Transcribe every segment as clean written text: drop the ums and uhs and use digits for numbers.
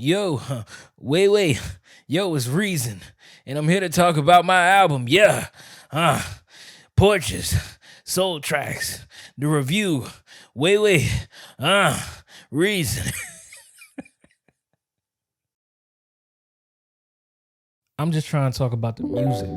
Yo, wait. Yo, it's Reason, and I'm here to talk about my album. Yeah, uh, Porches, SoleTracks, the review. Wait, Reason. I'm just trying to talk about the music.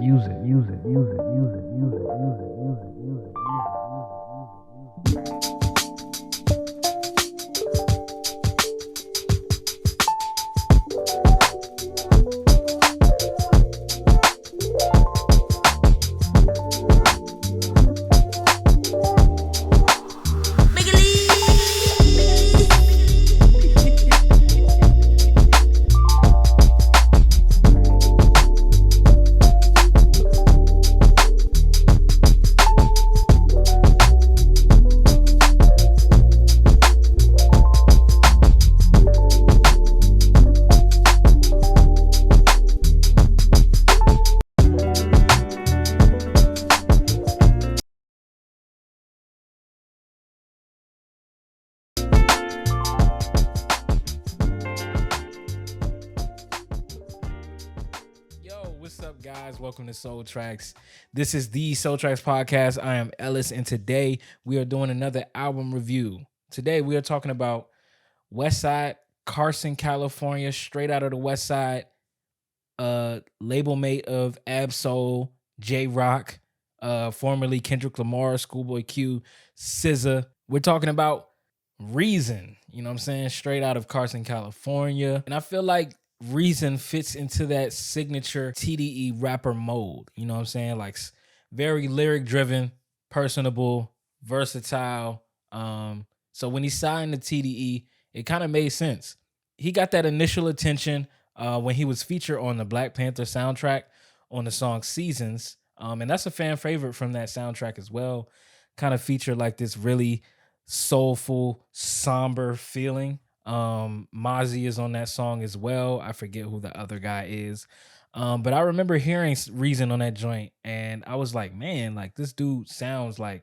Yo, what's up, guys? Welcome to Soul Tracks. This is the Soul Tracks podcast. I am Ellis, and today we are doing another album review. Today we are talking about West Side, Carson, California, straight out of the West Side, label mate of Ab-Soul, J-Rock, formerly Kendrick Lamar, Schoolboy Q, SZA. We're talking about Reason, you know what I'm saying? Straight out of Carson, California. And I feel like Reason fits into that signature TDE rapper mode, you know what I'm saying? Like very lyric driven, personable, versatile. So when he signed to TDE, it kind of made sense. He got that initial attention when he was featured on the Black Panther soundtrack on the song Seasons. And that's a fan favorite from that soundtrack as well. Kind of featured like this really soulful, somber feeling. Mozzie is on that song as well. I forget who the other guy is. But I remember hearing Reason on that joint, and I was like, man, like this dude sounds like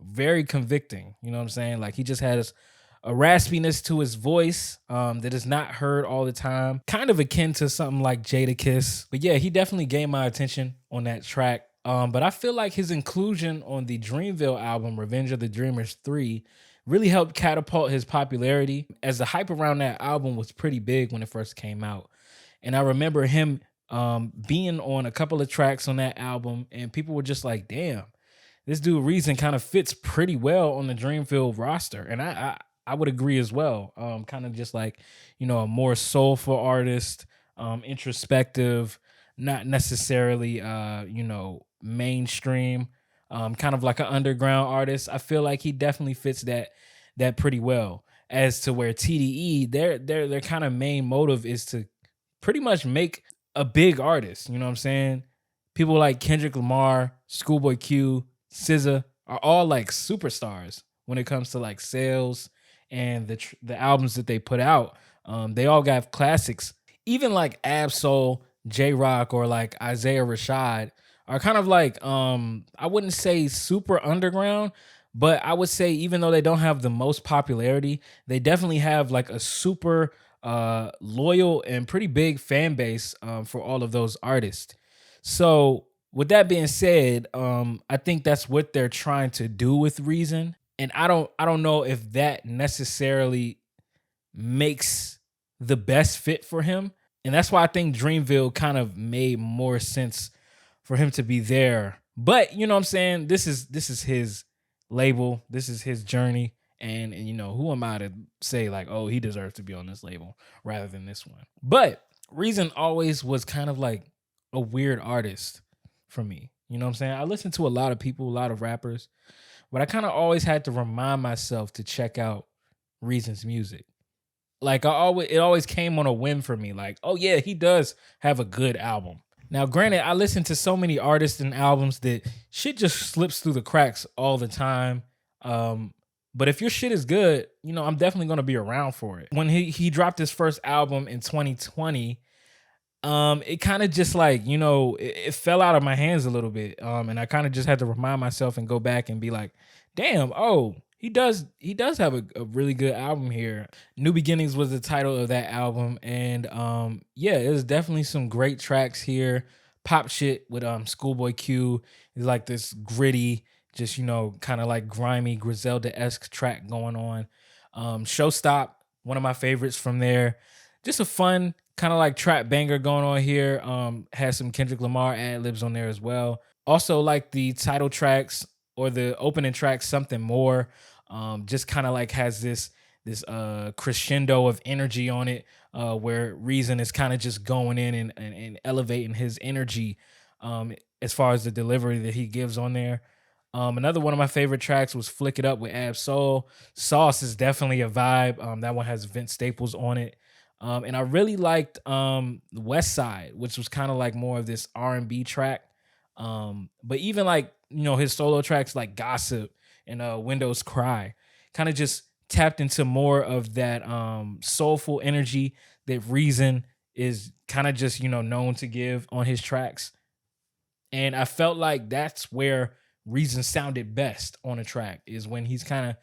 very convicting. You know what I'm saying? Like he just has a raspiness to his voice that is not heard all the time. Kind of akin to something like Jadakiss. But yeah, he definitely gained my attention on that track. But I feel like his inclusion on the Dreamville album, Revenge of the Dreamers 3, really helped catapult his popularity, as the hype around that album was pretty big when it first came out. And I remember him being on a couple of tracks on that album, and people were just like, damn, this dude Reason kind of fits pretty well on the Dreamville roster. And I would agree as well. Kind of just like, you know, a more soulful artist, introspective, not necessarily mainstream, kind of like an underground artist. I feel like he definitely fits that pretty well. As to where TDE, their kind of main motive is to pretty much make a big artist. You know what I'm saying? People like Kendrick Lamar, Schoolboy Q, SZA are all like superstars when it comes to like sales and the albums that they put out. They all got classics. Even like Ab-Soul, J-Rock, or like Isaiah Rashad are kind of like, I wouldn't say super underground, but I would say even though they don't have the most popularity, they definitely have like a super loyal and pretty big fan base for all of those artists. So with that being said, I think that's what they're trying to do with Reason. And I don't know if that necessarily makes the best fit for him. And that's why I think Dreamville kind of made more sense for him to be there. But you know what I'm saying? This is his label. This is his journey. And you know, who am I to say like, oh, he deserves to be on this label rather than this one? But Reason always was kind of like a weird artist for me. You know what I'm saying? I listened to a lot of people, a lot of rappers, but I kind of always had to remind myself to check out Reason's music. Like it always came on a whim for me. Like, oh yeah, he does have a good album. Now, granted, I listen to so many artists and albums that shit just slips through the cracks all the time. But if your shit is good, you know, I'm definitely going to be around for it. When he dropped his first album in 2020, it kind of just like, you know, it fell out of my hands a little bit. And I kind of just had to remind myself and go back and be like, damn, oh, He does have a really good album here. New Beginnings was the title of that album. And yeah, there's definitely some great tracks here. Pop shit with Schoolboy Q is like this gritty, just kind of like grimy Griselda-esque track going on. Showstop, one of my favorites from there. Just a fun kind of like trap banger going on here. Has some Kendrick Lamar ad libs on there as well. Also like the title tracks or the opening track, Something More. Just kind of like has this crescendo of energy on it, where Reason is kind of just going in and elevating his energy, as far as the delivery that he gives on there. Another one of my favorite tracks was Flick It Up with Ab Soul. Sauce is definitely a vibe. That one has Vince Staples on it. And I really liked West Side, which was kind of like more of this R&B track. But even like, his solo tracks like Gossip and Windows Cry kind of just tapped into more of that soulful energy that Reason is kind of just, known to give on his tracks. And I felt like that's where Reason sounded best on a track, is when he's kind of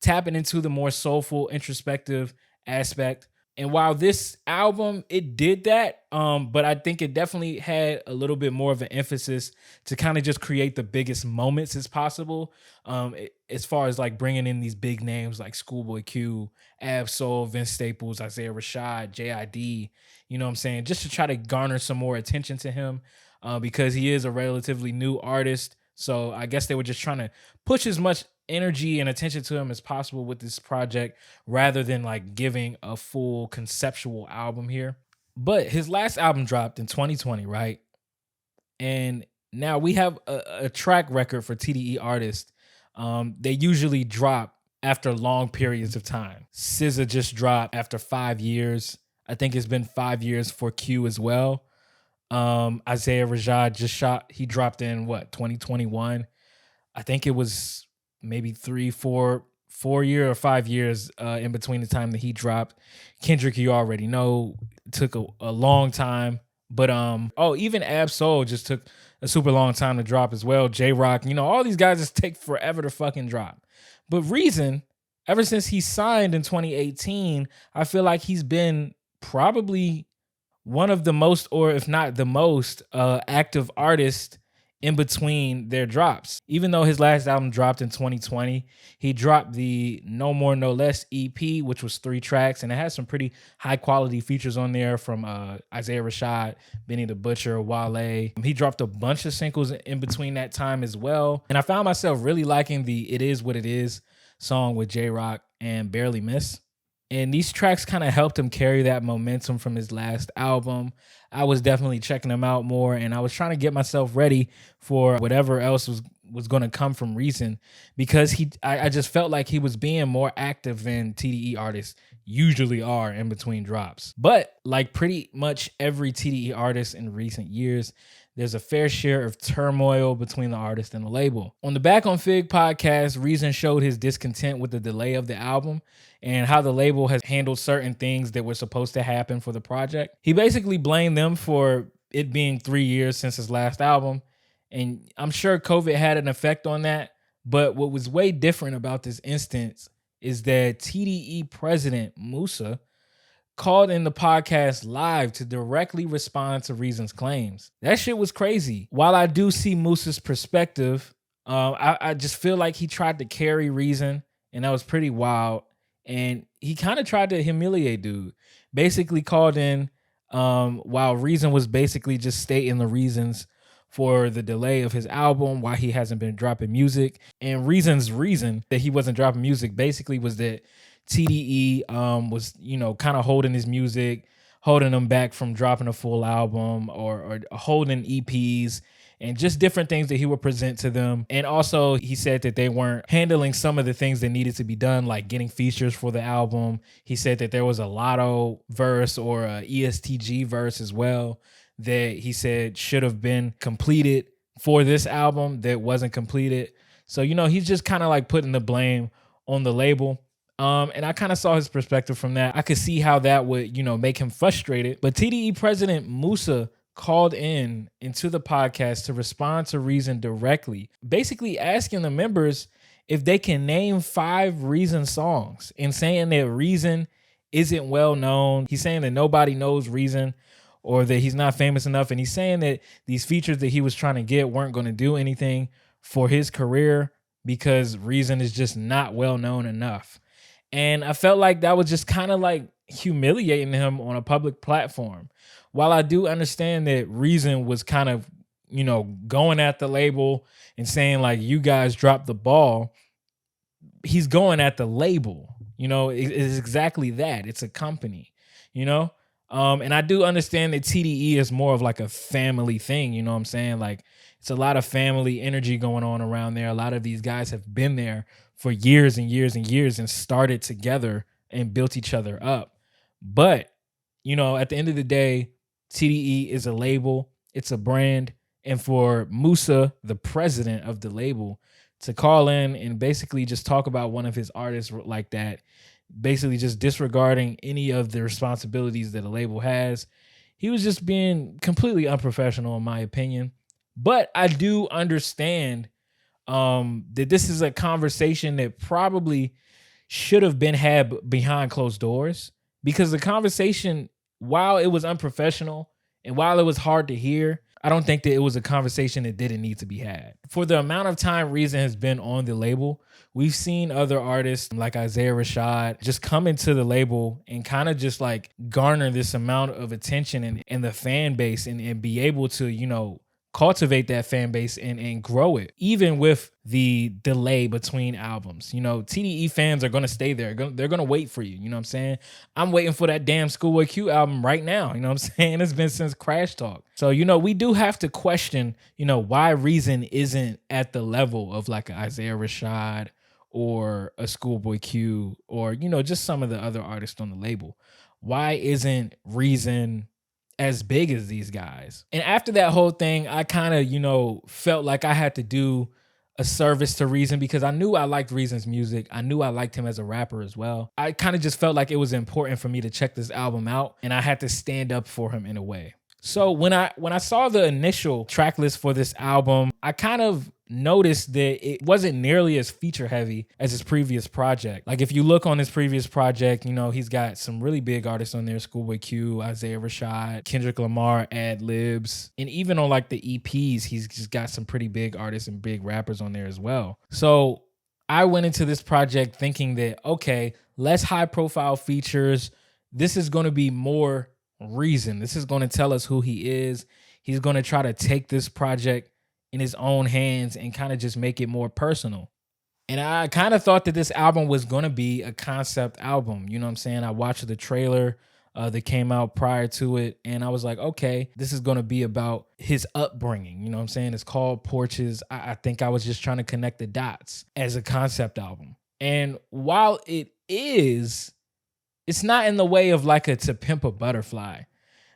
tapping into the more soulful, introspective aspect. And while this album, it did that, but I think it definitely had a little bit more of an emphasis to kind of just create the biggest moments as possible. As far as like bringing in these big names like Schoolboy Q, Ab Soul, Vince Staples, Isaiah Rashad, JID, you know what I'm saying? Just to try to garner some more attention to him, because he is a relatively new artist. So I guess they were just trying to push as much energy and attention to him as possible with this project, rather than like giving a full conceptual album here. But his last album dropped in 2020, right? And now we have a track record for TDE artists. They usually drop after long periods of time. SZA just dropped after 5 years. I think it's been 5 years for Q as well. Isaiah Rashad he dropped in 2021. I think it was maybe 4 year or 5 years in between the time that he dropped. Kendrick, you already know, took a long time. But even Ab Soul just took a super long time to drop as well. J-Rock, all these guys just take forever to fucking drop. But Reason, ever since he signed in 2018, I feel like he's been probably one of the most, or if not the most, active artist in between their drops. Even though his last album dropped in 2020, he dropped the No More No Less EP, which was 3 tracks, and it has some pretty high quality features on there from Isaiah Rashad, Benny the Butcher, Wale. He dropped a bunch of singles in between that time as well. And I found myself really liking the It Is What It Is song with J-Rock and Barely Miss. And these tracks kind of helped him carry that momentum from his last album. I was definitely checking him out more, and I was trying to get myself ready for whatever else was going to come from Reason, because I just felt like he was being more active than TDE artists usually are in between drops. But like pretty much every TDE artist in recent years, there's a fair share of turmoil between the artist and the label. On the Back on Fig podcast, Reason showed his discontent with the delay of the album and how the label has handled certain things that were supposed to happen for the project. He basically blamed them for it being 3 years since his last album, and I'm sure COVID had an effect on that. But what was way different about this instance is that TDE president Musa called in the podcast live to directly respond to Reason's claims. That shit was crazy. While I do see Musa's perspective, I just feel like he tried to carry Reason, and that was pretty wild. And he kind of tried to humiliate dude. Basically called in while Reason was basically just stating the reasons for the delay of his album, why he hasn't been dropping music. And Reason's reason that he wasn't dropping music basically was that TDE was, kind of holding his music, holding him back from dropping a full album, or holding EPs and just different things that he would present to them. And also he said that they weren't handling some of the things that needed to be done, like getting features for the album. He said that there was a Lotto verse or a ESTG verse as well that he said should have been completed for this album that wasn't completed. So, he's just kind of like putting the blame on the label. And I kind of saw his perspective from that. I could see how that would, make him frustrated. But TDE president Musa called into the podcast to respond to Reason directly, basically asking the members if they can name 5 Reason songs and saying that Reason isn't well known, he's saying that nobody knows Reason or that he's not famous enough. And he's saying that these features that he was trying to get weren't going to do anything for his career because Reason is just not well known enough. And I felt like that was just kind of like humiliating him on a public platform. While I do understand that Reason was kind of, going at the label and saying like, you guys dropped the ball, he's going at the label. It's exactly that. It's a company, and I do understand that TDE is more of like a family thing. You know what I'm saying? Like, it's a lot of family energy going on around there. A lot of these guys have been there for years and years and years and started together and built each other up. But, at the end of the day, TDE is a label. It's a brand. And for Musa, the president of the label, to call in and basically just talk about one of his artists like that, basically just disregarding any of the responsibilities that a label has, he was just being completely unprofessional, in my opinion. But I do understand that this is a conversation that probably should have been had behind closed doors, because the conversation, while it was unprofessional and while it was hard to hear, I don't think that it was a conversation that didn't need to be had. For the amount of time Reason has been on the label, we've seen other artists like Isaiah Rashad just come into the label and kind of just like garner this amount of attention and the fan base and be able to, cultivate that fan base and grow it, even with the delay between albums. TDE fans are going to stay there. They're going to wait for you. You know what I'm saying? I'm waiting for that damn Schoolboy Q album right now. You know what I'm saying? It's been since Crash Talk. So, we do have to question, why Reason isn't at the level of like an Isaiah Rashad or a Schoolboy Q or, just some of the other artists on the label. Why isn't Reason as big as these guys? And after that whole thing, I kind of, felt like I had to do a service to Reason because I knew I liked Reason's music. I knew I liked him as a rapper as well. I kind of just felt like it was important for me to check this album out, and I had to stand up for him in a way. So when I saw the initial track list for this album, I kind of noticed that it wasn't nearly as feature heavy as his previous project. Like, if you look on his previous project, he's got some really big artists on there: Schoolboy Q, Isaiah Rashad, Kendrick Lamar, ad libs, and even on like the EPs, he's just got some pretty big artists and big rappers on there as well. So I went into this project thinking that, okay, less high profile features. This is going to be more Reason. This is going to tell us who he is. He's going to try to take this project in his own hands and kind of just make it more personal. And I kind of thought that this album was going to be a concept album. You know what I'm saying? I watched the trailer that came out prior to it, and I was like, okay, this is going to be about his upbringing. You know what I'm saying? It's called Porches. I think I was just trying to connect the dots as a concept album. And while it's not in the way of like a To Pimp a Butterfly,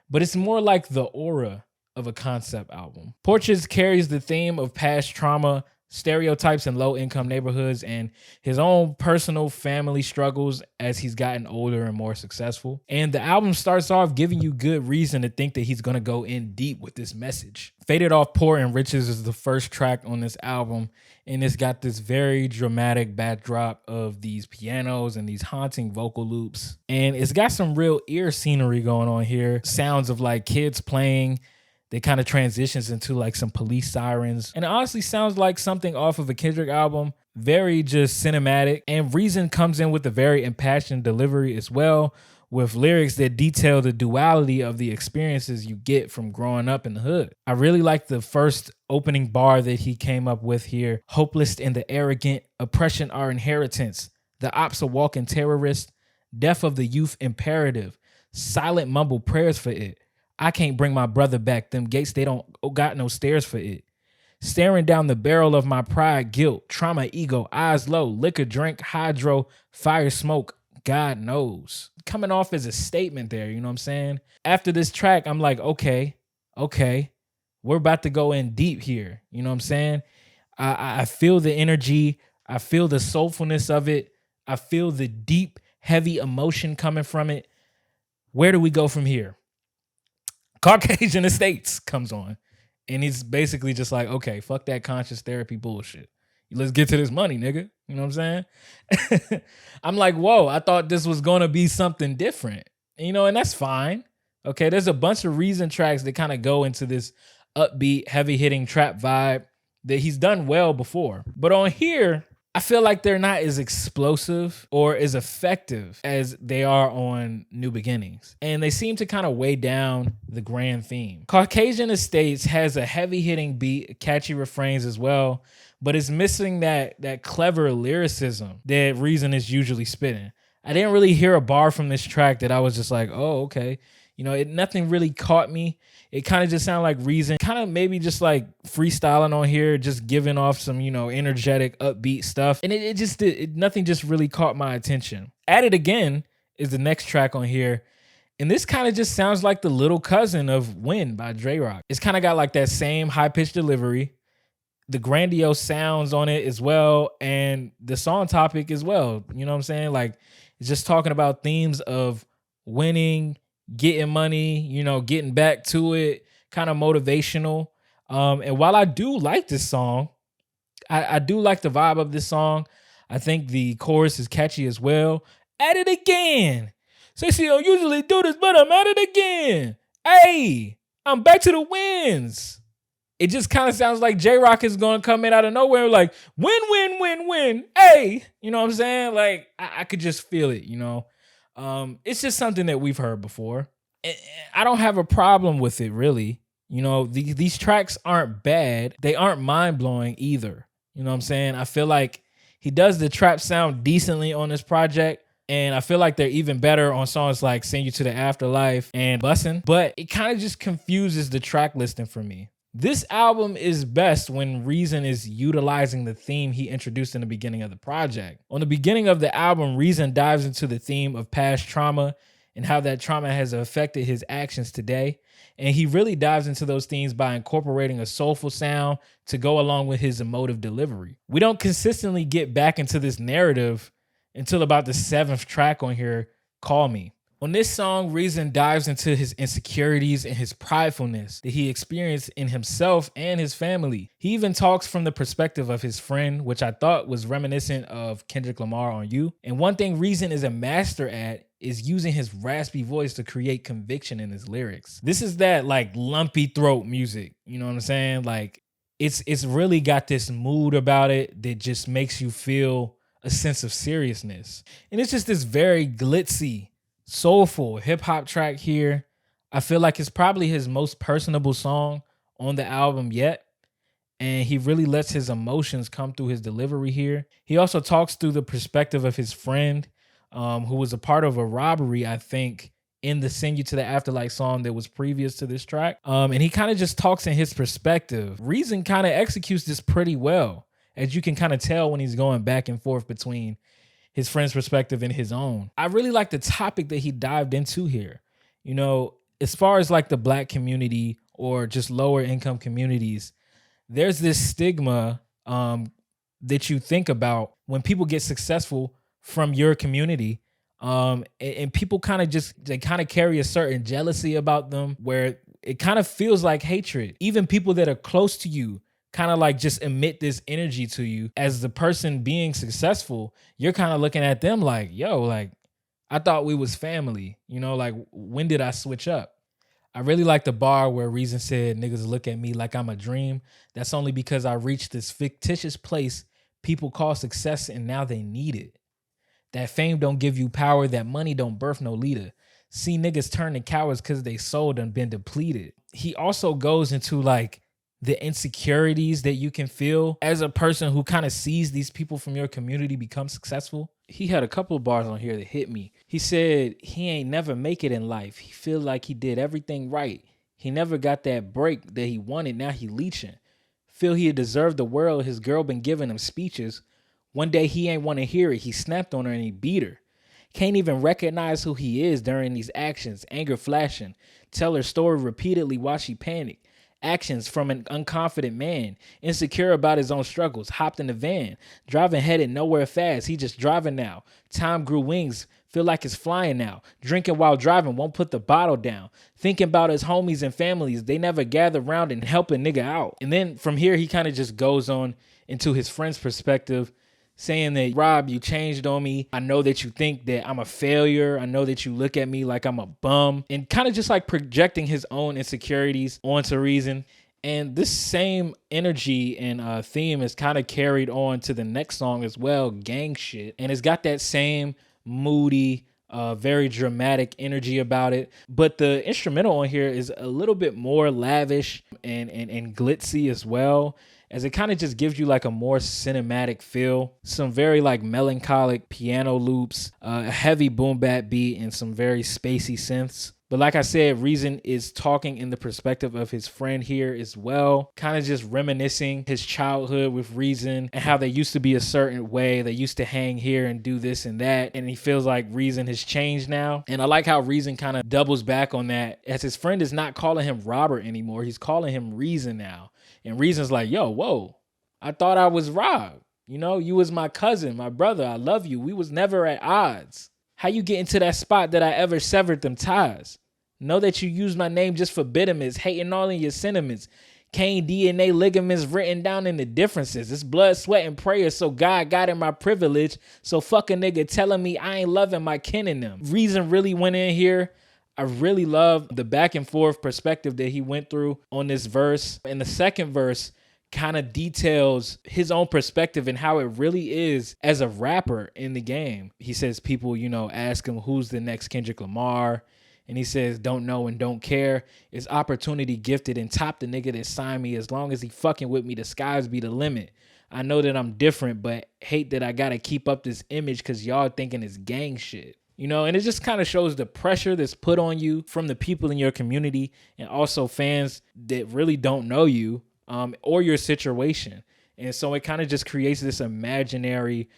but it's more like the aura of a concept album. Porches carries the theme of past trauma, stereotypes in low-income neighborhoods, and his own personal family struggles as he's gotten older and more successful. And the album starts off giving you good reason to think that he's going to go in deep with this message. Faded Off Poor and Riches is the first track on this album, and it's got this very dramatic backdrop of these pianos and these haunting vocal loops. And it's got some real ear scenery going on here. Sounds of like kids playing. They kind of transitions into like some police sirens. And it honestly sounds like something off of a Kendrick album. Very just cinematic. And Reason comes in with a very impassioned delivery as well, with lyrics that detail the duality of the experiences you get from growing up in the hood. I really like the first opening bar that he came up with here. Hopeless and the arrogant, oppression our inheritance. The ops a walking terrorist. Death of the youth imperative. Silent mumble prayers for it. I can't bring my brother back. Them gates, they don't got no stairs for it. Staring down the barrel of my pride, guilt, trauma, ego, eyes low, liquor, drink, hydro, fire, smoke, God knows. Coming off as a statement there, you know what I'm saying? After this track, I'm like, okay, we're about to go in deep here. You know what I'm saying? I feel the energy. I feel the soulfulness of it. I feel the deep, heavy emotion coming from it. Where do we go from here? Caucasian Estates comes on, and he's basically just like, okay, fuck that conscious therapy bullshit. Let's get to this money, nigga. You know what I'm saying? I'm like, whoa, I thought this was gonna be something different. And that's fine. Okay, there's a bunch of Reason tracks that kind of go into this upbeat, heavy hitting trap vibe that he's done well before. But on here, I feel like they're not as explosive or as effective as they are on New Beginnings. And they seem to kind of weigh down the grand theme. Caucasian Estates has a heavy hitting beat, catchy refrains as well, but it's missing that clever lyricism that Reason is usually spitting. I didn't really hear a bar from this track that I was just like, oh, okay. Nothing really caught me. It kind of just sounded like Reason, kind of maybe just like freestyling on here, just giving off some, energetic, upbeat stuff. And nothing just really caught my attention. At It Again is the next track on here. And this kind of just sounds like the little cousin of Win by Dre Rock. It's kind of got like that same high-pitched delivery, the grandiose sounds on it as well, and the song topic as well. You know what I'm saying? Like, it's just talking about themes of winning, getting money, getting back to it, kind of motivational. And while I do like this song, I do like the vibe of this song. I think the chorus is catchy as well. At it again. Say she don't usually do this, but I'm at it again. Hey, I'm back to the wins. It just kind of sounds like J-Rock is going to come in out of nowhere like, win, win, win, win. Hey, you know what I'm saying? Like, I could just feel it, It's just something that we've heard before. I don't have a problem with it, really. These tracks aren't bad. They aren't mind-blowing either. You know what I'm saying? I feel like he does the trap sound decently on this project. And I feel like they're even better on songs like Send You to the Afterlife and Bussin'. But it kind of just confuses the track listing for me. This album is best when Reason is utilizing the theme he introduced in the beginning of the project. On the beginning of the album, Reason dives into the theme of past trauma and how that trauma has affected his actions today. And he really dives into those themes by incorporating a soulful sound to go along with his emotive delivery. We don't consistently get back into this narrative until about the 7th track on here, Call Me. On this song, Reason dives into his insecurities and his pridefulness that he experienced in himself and his family. He even talks from the perspective of his friend, which I thought was reminiscent of Kendrick Lamar on You. And one thing Reason is a master at is using his raspy voice to create conviction in his lyrics. This is that like lumpy throat music, you know what I'm saying? Like it's really got this mood about it that just makes you feel a sense of seriousness. And it's just this very glitzy, soulful hip-hop track here. I feel like it's probably his most personable song on the album yet. And he really lets his emotions come through his delivery here. He also talks through the perspective of his friend, who was a part of a robbery, I think, in the Send You to the Afterlife song that was previous to this track. And he kind of just talks in his perspective. Reason kind of executes this pretty well, as you can kind of tell when he's going back and forth between his friend's perspective and his own. I really like the topic that he dived into here. As far as like the Black community or just lower income communities, there's this stigma that you think about when people get successful from your community. And people kind of carry a certain jealousy about them where it kind of feels like hatred. Even people that are close to you kind of like just emit this energy to you. As the person being successful, you're kind of looking at them like, yo, like, I thought we was family, like, when did I switch up? I really like the bar where Reason said, niggas look at me like I'm a dream. That's only because I reached this fictitious place people call success and now they need it. That fame don't give you power, that money don't birth no leader. See niggas turn to cowards because they soul done been depleted. He also goes into like the insecurities that you can feel as a person who kind of sees these people from your community become successful. He had a couple of bars on here that hit me. He said he ain't never make it in life. He feel like he did everything right. He never got that break that he wanted. Now he leeching. Feel he had deserved the world. His girl been giving him speeches. One day he ain't want to hear it. He snapped on her and he beat her. Can't even recognize who he is during these actions. Anger flashing. Tell her story repeatedly while she panicked. Actions from an unconfident man, insecure about his own struggles, hopped in the van, driving headed nowhere fast. He just driving now. Time grew wings, Feel like it's flying now. Drinking while driving, won't put the bottle down. Thinking about his homies and families, they never gather around and help a nigga out. And then from here, he kind of just goes on into his friend's perspective, saying that, Rob, you changed on me. I know that you think that I'm a failure. I know that you look at me like I'm a bum. And kind of just like projecting his own insecurities onto Reason. And this same energy and theme is kind of carried on to the next song as well, Gang Shit. And it's got that same moody, very dramatic energy about it. But the instrumental on here is a little bit more lavish and glitzy as well, as it kind of just gives you like a more cinematic feel. Some very like melancholic piano loops, a heavy boom bap beat, and some very spacey synths. But like I said, Reason is talking in the perspective of his friend here as well, kind of just reminiscing his childhood with Reason and how they used to be a certain way. They used to hang here and do this and that. And he feels like Reason has changed now. And I like how Reason kind of doubles back on that, as his friend is not calling him Robert anymore. He's calling him Reason now. And Reason's like, yo, whoa, I thought I was Rob. You know, you was my cousin, my brother. I love you. We was never at odds. How you get into that spot that I ever severed them ties? Know that you used my name just for bitterness, hating all in your sentiments. Cain DNA ligaments written down in the differences. It's blood, sweat, and prayer, so God got in my privilege. So fuck a nigga telling me I ain't loving my kin in them. Reason really went in here. I really love the back and forth perspective that he went through on this verse. And the second verse kind of details his own perspective and how it really is as a rapper in the game. He says people, ask him who's the next Kendrick Lamar. And he says, don't know and don't care. It's opportunity gifted and top the nigga that signed me. As long as he fucking with me, the skies be the limit. I know that I'm different, but hate that I got to keep up this image because y'all thinking it's gang shit. And it just kind of shows the pressure that's put on you from the people in your community and also fans that really don't know you or your situation. And so it kind of just creates this imaginary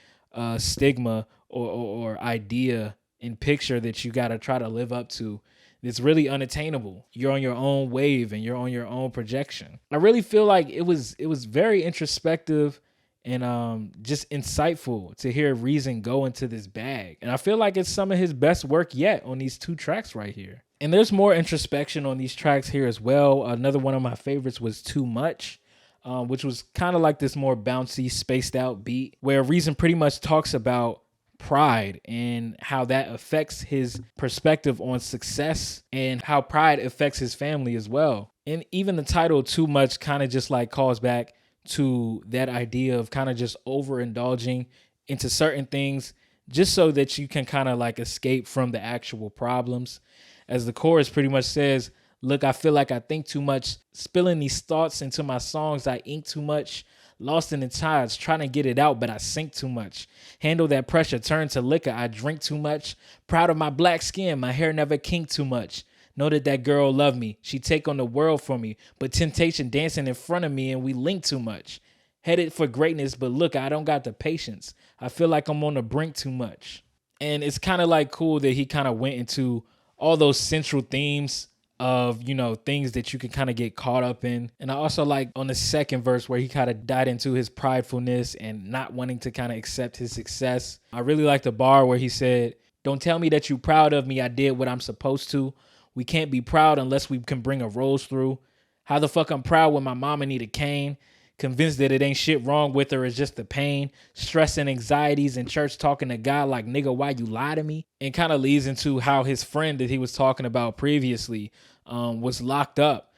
stigma or idea and picture that you got to try to live up to. It's really unattainable. You're on your own wave and you're on your own projection. I really feel like it was very introspective and just insightful to hear Reason go into this bag. And I feel like it's some of his best work yet on these two tracks right here. And there's more introspection on these tracks here as well. Another one of my favorites was Too Much, which was kind of like this more bouncy, spaced out beat where Reason pretty much talks about pride and how that affects his perspective on success and how pride affects his family as well. And even the title Too Much kind of just like calls back to that idea of kind of just overindulging into certain things just so that you can kind of like escape from the actual problems. As the chorus pretty much says, look, I feel like I think too much, spilling these thoughts into my songs, I ink too much. Lost in the tides, trying to get it out, but I sink too much. Handle that pressure, turn to liquor, I drink too much. Proud of my black skin, my hair never kinked too much. Know that girl love me, she take on the world for me. But temptation dancing in front of me and we link too much. Headed for greatness, but look, I don't got the patience. I feel like I'm on the brink too much. And it's kind of like cool that he kind of went into all those central themes of, things that you can kind of get caught up in. And I also like on the second verse where he kind of died into his pridefulness and not wanting to kind of accept his success. I really like the bar where he said, don't tell me that you proud of me, I did what I'm supposed to. We can't be proud unless we can bring a rose through. How the fuck I'm proud when my mama need a cane? Convinced that it ain't shit wrong with her, it's just the pain. Stress and anxieties in church talking to God like, nigga, why you lie to me? And kind of leads into how his friend that he was talking about previously was locked up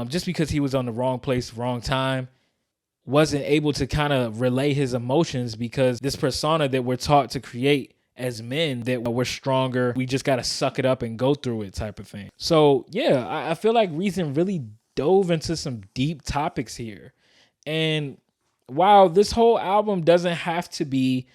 just because he was on the wrong place, wrong time. Wasn't able to kind of relay his emotions because this persona that we're taught to create as men, that we're stronger, we just got to suck it up and go through it type of thing. So yeah, I feel like Reason really dove into some deep topics here. And while this whole album doesn't have to be,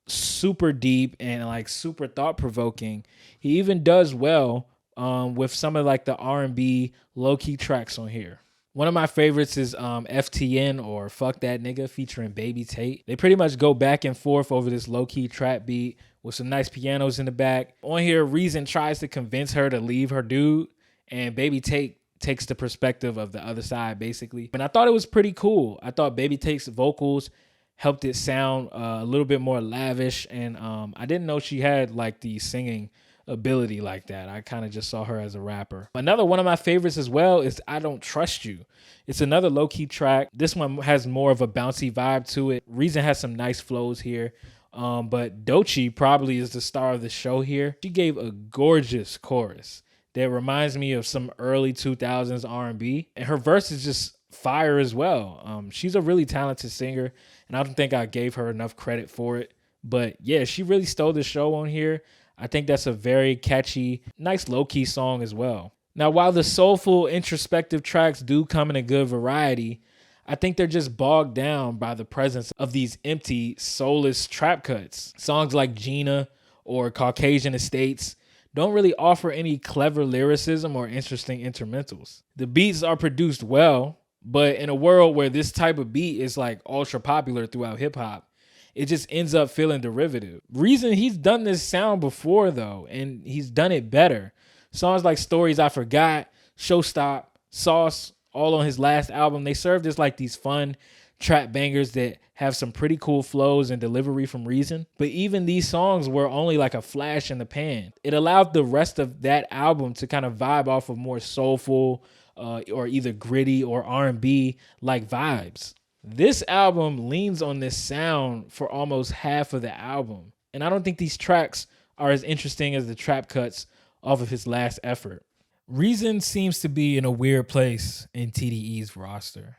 super deep and like super thought provoking, he even does well with some of like the R&B low key tracks on here. One of my favorites is FTN or Fuck That Nigga featuring Baby Tate. They pretty much go back and forth over this low key trap beat with some nice pianos in the back. On here, Reason tries to convince her to leave her dude, and Baby Tate takes the perspective of the other side, basically. And I thought it was pretty cool. I thought Baby Tate's vocals helped it sound a little bit more lavish. And I didn't know she had like the singing ability like that. I kind of just saw her as a rapper. Another one of my favorites as well is I Don't Trust You. It's another low-key track. This one has more of a bouncy vibe to it. Reason has some nice flows here. But Doechii probably is the star of the show here. She gave a gorgeous chorus that reminds me of some early 2000s R&B. And her verse is just fire as well. She's a really talented singer, and I don't think I gave her enough credit for it. But yeah, she really stole the show on here. I think that's a very catchy, nice low-key song as well. Now, while the soulful, introspective tracks do come in a good variety, I think they're just bogged down by the presence of these empty, soulless trap cuts. Songs like Gina or Caucasian Estates don't really offer any clever lyricism or interesting instrumentals. The beats are produced well, but in a world where this type of beat is like ultra popular throughout hip hop, it just ends up feeling derivative. Reason, he's done this sound before though, and he's done it better. Songs like Stories I Forgot, Showstop, Sauce, all on his last album, they served as like these fun trap bangers that have some pretty cool flows and delivery from Reason. But even these songs were only like a flash in the pan. It allowed the rest of that album to kind of vibe off of more soulful or either gritty or R&B like vibes. This album leans on this sound for almost half of the album. And I don't think these tracks are as interesting as the trap cuts off of his last effort. Reason seems to be in a weird place in TDE's roster.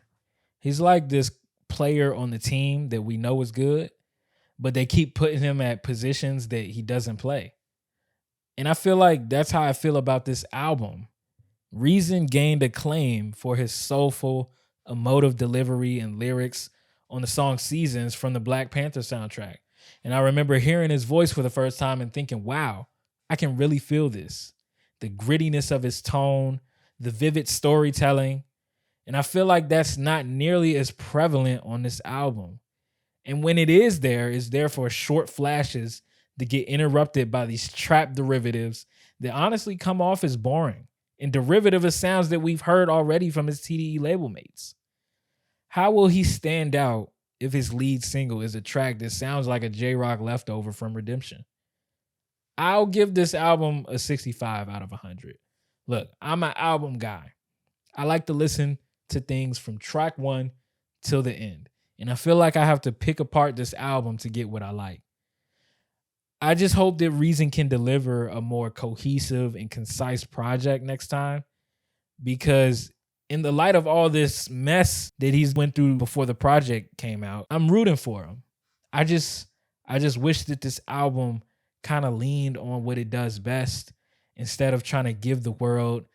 He's like this player on the team that we know is good, but they keep putting him at positions that he doesn't play. And I feel like that's how I feel about this album. Reason gained acclaim for his soulful, emotive delivery and lyrics on the song Seasons from the Black Panther soundtrack. And I remember hearing his voice for the first time and thinking, wow, I can really feel this. The grittiness of his tone, the vivid storytelling. And I feel like that's not nearly as prevalent on this album. And when it is there, it's there for short flashes that get interrupted by these trap derivatives that honestly come off as boring and derivative of sounds that we've heard already from his TDE label mates. How will he stand out if his lead single is a track that sounds like a J-Rock leftover from Redemption? I'll give this album a 65 out of 100. Look, I'm an album guy. I like to listen to things from track one till the end. And I feel like I have to pick apart this album to get what I like. I just hope that Reason can deliver a more cohesive and concise project next time, because in the light of all this mess that he's went through before the project came out, I'm rooting for him. I just wish that this album kind of leaned on what it does best instead of trying to give the world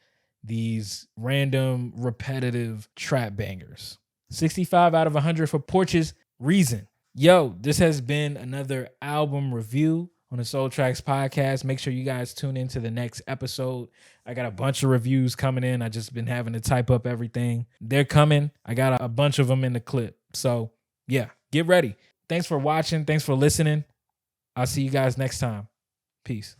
these random repetitive trap bangers. 65 out of 100 for Porches, Reason. Yo, this has been another album review on the SoleTracks podcast. Make sure you guys tune into the next episode. I got a bunch of reviews coming in. I just been having to type up everything. They're coming. I got a bunch of them in the clip. So yeah, get ready. Thanks for watching. Thanks for listening. I'll see you guys next time. Peace.